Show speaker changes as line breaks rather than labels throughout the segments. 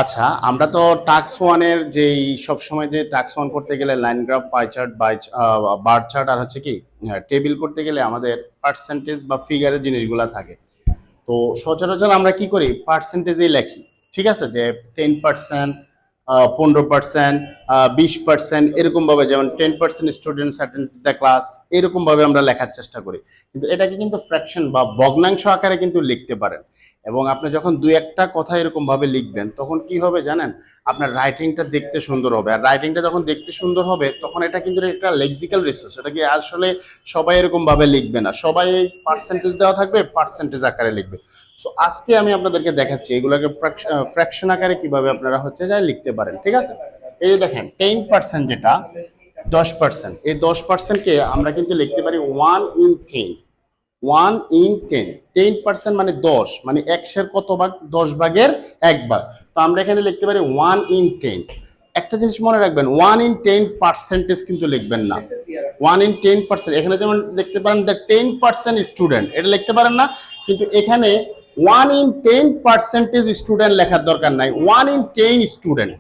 আচ্ছা, আমরা তো টাক্স ওয়ানের যেই সবসময় যে টাক্স ওয়ান করতে গেলে line graph, pie chart, bar chart আর হচ্ছে কি টেবিল করতে গেলে আমাদের পার্সেন্টেজ বা ফিগারের জিনিসগুলা থাকে। তো সচরাচর আমরা কি করি, পার্সেন্টেজেই লেখি। ঠিক আছে, যে 10%, 15%, 20%, এরকম ভাবে, যেমন 10% স্টুডেন্টস অ্যাটেন্ড দ্য ক্লাস, এরকম ভাবে আমরা লেখার চেষ্টা করি। কিন্তু এটাকে কিন্তু ফ্র্যাকশন বা ভগ্নাংশ আকারে কিন্তু লিখতে পারেন। এবং আপনি যখন দুই একটা কথা এরকম ভাবে লিখবেন, তখন কি হবে জানেন, আপনার রাইটিংটা দেখতে সুন্দর হবে। আর রাইটিংটা যখন দেখতে সুন্দর হবে, তখন এটা কিন্তু একটা লেক্সিক্যাল রিসোর্স। এটা কি আসলে সবাই এরকম ভাবে লিখবে না, সবাই পার্সেন্টেজ দেওয়া থাকবে, পার্সেন্টেজ আকারে লিখবে। সো আজকে আমি আপনাদেরকে দেখাচ্ছি এগুলোকে ফ্র্যাকশন আকারে কিভাবে আপনারা হচ্ছে যায় লিখতে পারেন। ঠিক আছে, এই যে দেখেন 10% যেটা 10%, এই 10%কে আমরা কিন্তু লিখতে পারি 1 in 10। 1 in 10, 10% মানে 10, মানে 100 কত ভাগ, 10 ভাগের 1 ভাগ। তো আমরা এখানে লিখতে পারি 1 in 10। একটা জিনিস মনে রাখবেন, 1 in 10 পার্সেন্টেজ কিন্তু লিখবেন না, 1 in 10%। এখানে যেমন দেখতে পারেন দ্য 10% স্টুডেন্ট, এটা লিখতে পারেন না, কিন্তু এখানে 1 in 10% স্টুডেন্ট লেখার দরকার নাই, 1 in 10 স্টুডেন্ট।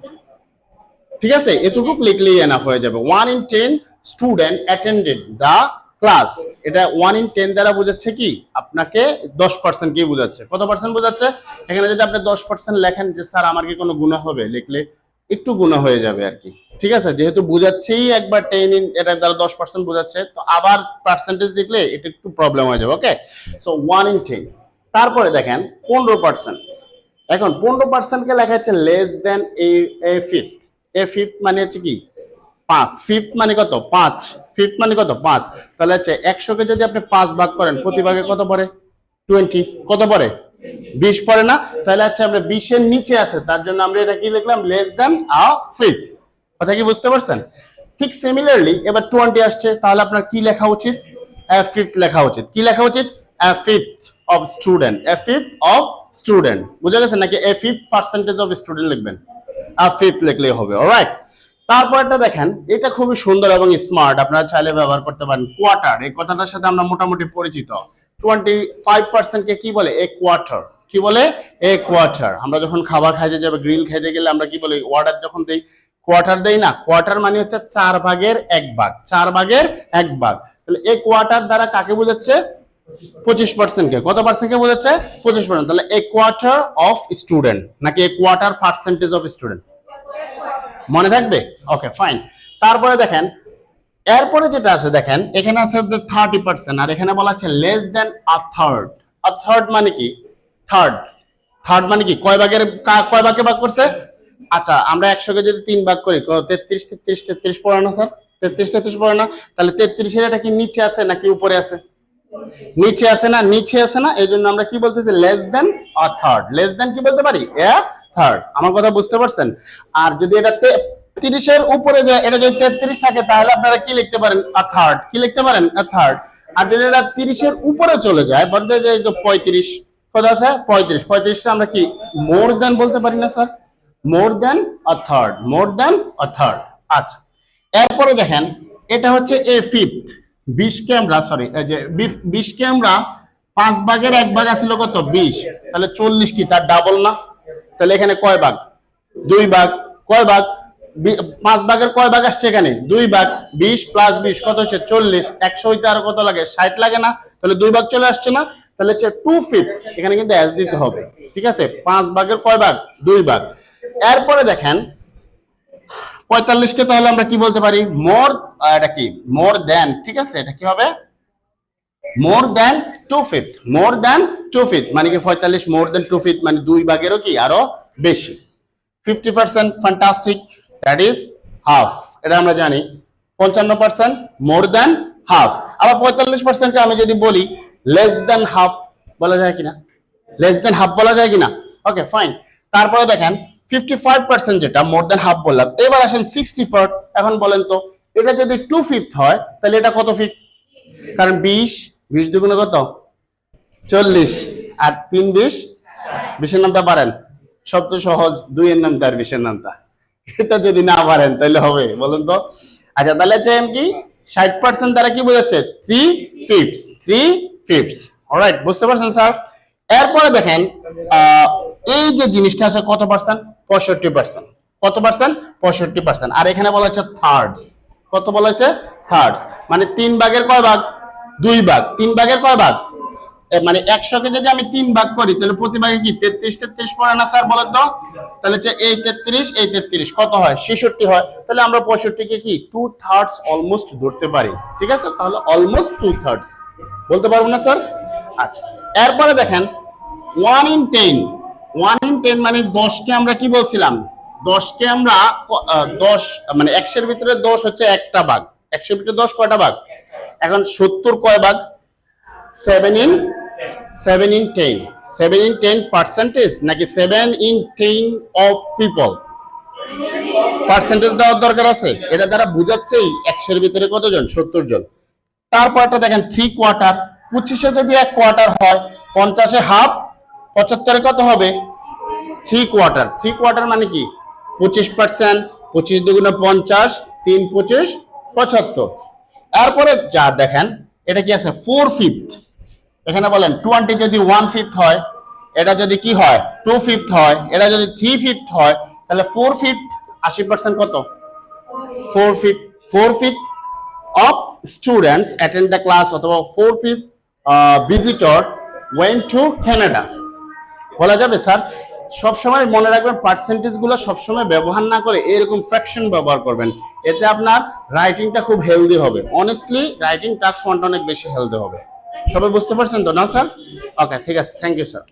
ঠিক আছে, এতটুকু লিখলেই এনাফ হয়ে যাবে। 1 in 10 student attended the class. এটা 1 in 10 দ্বারা বোঝাচ্ছে কি, আপনাকে 10% কে বোঝাচ্ছে, কত পার্সেন্ট বোঝাচ্ছে। এখানে যদি আপনি 10% লেখেন যে স্যার আমার কি কোনো গুণা হবে, লিখলে একটু গুণা হয়ে যাবে আর কি। ঠিক আছে, যেহেতু বুঝাচ্ছেই একবার 10 এটা দ্বারা 10% বোঝাচ্ছে, তো আবার পার্সেন্টেজ লিখলে এটা একটু প্রবলেম হয়ে যাবে। ওকে, সো 1 in 10। তারপরে দেখেন 15%। এখন 15%কে লেখা হচ্ছে লেস দেন এ ফিফথ। এ ফিফথ মানে হচ্ছে কি 5। ফিফথ মানে কত, 5। ফিফথ মানে কত, 5। তাহলে হচ্ছে 100কে যদি আপনি 5 ভাগ করেন, প্রতি ভাগে কত পড়ে, 20। কত পড়ে, 20 পড়ে না। তাহলে হচ্ছে আমরা 20 এর নিচে আছে, তার জন্য আমরা এটা কি লিখলাম, লেস দেন আ ফিফথ। কথা কি বুঝতে পারছেন? ঠিক সিমিলারলি এবার 20 আসছে, তাহলে আপনার কি লেখা উচিত, এ ফিফথ লেখা উচিত। কি লেখা উচিত, a fifth of student, a fifth of student. বুঝা গেছে নাকি, a fifth percentage of student লিখবেন, আর ফিফথ লিখলেই হবে। অলরাইট, তারপরটা দেখেন, এটা খুবই সুন্দর এবং স্মার্ট, আপনারা চাইলে ব্যবহার করতে পারেন। কোয়ার্টার, এই কথাটার সাথে আমরা মোটামুটি পরিচিত। 25% কে কি বলে, এ কোয়ার্টার। কি বলে, এ কোয়ার্টার। আমরা যখন খাবার খাইতে যাবে, গ্রিল খাইতে গেলে আমরা কি বলি, অর্ডার যখন দেই কোয়ার্টার দেই না। কোয়ার্টার মানে হচ্ছে 4 ভাগের 1 ভাগ, 4 ভাগের 1 ভাগ। তাহলে এ কোয়ার্টার দ্বারা কাকে বোঝাচ্ছে, 25% কে। কত পার্সেন্ট কে বোঝাচ্ছে, 25%। তাহলে এ কোয়ার্টার অফ স্টুডেন্ট নাকি a quarter percentage of student, মনে থাকবে। ওকে, ফাইন। তারপরে দেখেন, এরপরে যেটা আছে দেখেন, এখানে আছে 30%, আর এখানে বলা আছে লেস দেন আ থার্ড। আ থার্ড মানে কি, থার্ড। থার্ড মানে কি, কয় ভাগের, কয় ভাগে ভাগ করছে। আচ্ছা, আমরা 100কে যদি 3 ভাগ করি, 33 33 33 পড়ে না স্যার, 33 33 পড়ে না। তাহলে 33 এর এটা কি নিচে আছে নাকি উপরে আছে, নিচে আছে না, নিচে আছে না। এই জন্য আমরা কি বলতেছি, লেস দেন আ থার্ড। লেস দেন কি বলতে পারি, এ থার্ড। আমার কথা বুঝতে পারছেন? আর যদি এটা 30 এর উপরে যায়, এটা যদি 33 থাকে, তাহলে আপনারা কি লিখতে পারেন, আ থার্ড। কি লিখতে পারেন, আ থার্ড। আর যদি এটা 30 এর উপরে চলে যায়, বলতে যে 35, কত আছে, 35। 35 আমরা কি মোর দেন বলতে পারি না স্যার, মোর দেন আ থার্ড, মোর দেন আ থার্ড। আচ্ছা, এরপরে দেখেন, এটা হচ্ছে এ ফিফথ। 20কে আমরা, সরি, এই যে 20কে আমরা 5 ভাগের 1 ভাগ আসছিল কত, 20। তাহলে 40 কি তার ডাবল না। তাহলে এখানে কয় ভাগ, 2 ভাগ। কয় ভাগ, 5 ভাগের কয় ভাগ আসছে এখানে, 2 ভাগ। 20 প্লাস 20 কত হচ্ছে, 40। 100 হইতে আর কত লাগে, 60 লাগে না। তাহলে 2 ভাগ চলে আসছে না। তাহলে হচ্ছে 2/5। এখানে কিন্তু এস দিতে হবে। ঠিক আছে, 5 ভাগের কয় ভাগ, 2 ভাগ। এরপরে দেখেন 45কে তাহলে আমরা কি বলতে পারি, মোর, এটা কি মোর দেন। ঠিক আছে, এটা কি হবে, মোর দেন 2/5। মোর দেন 2/5 মানে কি 45 মোর দেন 2/5 মানে 2 ভাগেরও কি আরো বেশি। 50% ফ্যান্টাস্টিক, দ্যাট ইজ হাফ। এটা আমরা জানি। 55% মোর দেন হাফ। আবার 45% কে আমি যদি বলি লেস দেন হাফ, বলা যায় কিনা, লেস দেন হাফ বলা যায় কিনা। ওকে, ফাইন। তারপরে দেখেন 55% যেটা মোর দেন হাফ বললাম। এবার আসেন 64। এখন বলেন তো, এটা যদি 2/5 হয়, তাহলে এটা কত ফিট, কারণ 20 20 দুগুণে কত, 40। আর 3 20, 20 এর নামটা পারেন, সব তো সহজ, 2 এর নামটা আর 20 এর নামটা, এটা যদি না পারেন তাহলে হবে, বলুন তো। আচ্ছা, তাহলে চাই কি 60% দ্বারা কি বোঝাচ্ছে, 3/5। 3/5। অলরাইট, বুঝতে পারছেন স্যার? এরপরে দেখেন এই যে জিনিসটা আছে কত পার্সেন্ট? 65%। কত পার্সেন্ট? 65%। আর এখানে বলা হচ্ছে থার্ডস। কত বলা হয়েছে? থার্ডস। মানে 3 ভাগের কয় ভাগ? 2 ভাগ। 3 ভাগের কয় ভাগ? মানে 100 কে যদি আমি 3 ভাগ করি তাহলে প্রতি ভাগে কি 33 33 পড়ে না স্যার? বলেন তো। তাহলে হচ্ছে এই 33 এই 33 কত হয়? 66 হয়। তাহলে আমরা 65 কে কি 2/3 অলমোস্ট ধরতে পারি। ঠিক আছে, তাহলে অলমোস্ট 2/3 বলতে পারবো না স্যার? আচ্ছা, এরপরে দেখেন 1 in 10। 1 in 10 মানে 10 কে আমরা কি বলছিলাম? 10 কে আমরা 10 মানে 100 এর ভিতরে 10 হচ্ছে একটা ভাগ। 100 এর ভিতরে 10 কয়টা ভাগ? এখন 70 কয় ভাগ? 7 in 10। 7 in 10 পার্সেন্টেজ নাকি 7 in 10 অফ পিপল? পার্সেন্টেজ দেওয়ার দরকার আছে? এটা দ্বারা বুঝাচ্ছেই 100 এর ভিতরে কতজন? 70 জন। তারপরটা দেখেন 3 কোয়ার্টার। 25 যদি 1 কোয়ার্টার হয়, 50 হাফ, 75 কত হবে? 3 কোয়ার্টার। 3 কোয়ার্টার মানে কি? 25%। 25 দুগুণে 50, 3 25 75। এরপরে যা দেখেন এটা কি আছে? 4/5। এখানে বলেন 20 যদি 1/5 হয়, এটা যদি কি হয়? 2/5 হয়, এটা যদি 3/5 হয়, তাহলে 4/5 80% কত? 4/5। 4/5 of students attend the class অথবা 4/5 visitor went to Canada বলা যাবে স্যার? সবসময় মনে রাখবেন পার্সেন্টেজ গুলো সবসময় ব্যবহার না করে এরকম ফ্র্যাকশন ব্যবহার করবেন। এতে আপনার রাইটিংটা খুব হেলদি হবে। অনেস্টলি রাইটিং টাস্ক ওয়ানটা অনেক বেশি হেলদি হবে। সবাই বুঝতে পারছেন তো না স্যার? ওকে, ঠিক আছে, থ্যাংক ইউ স্যার।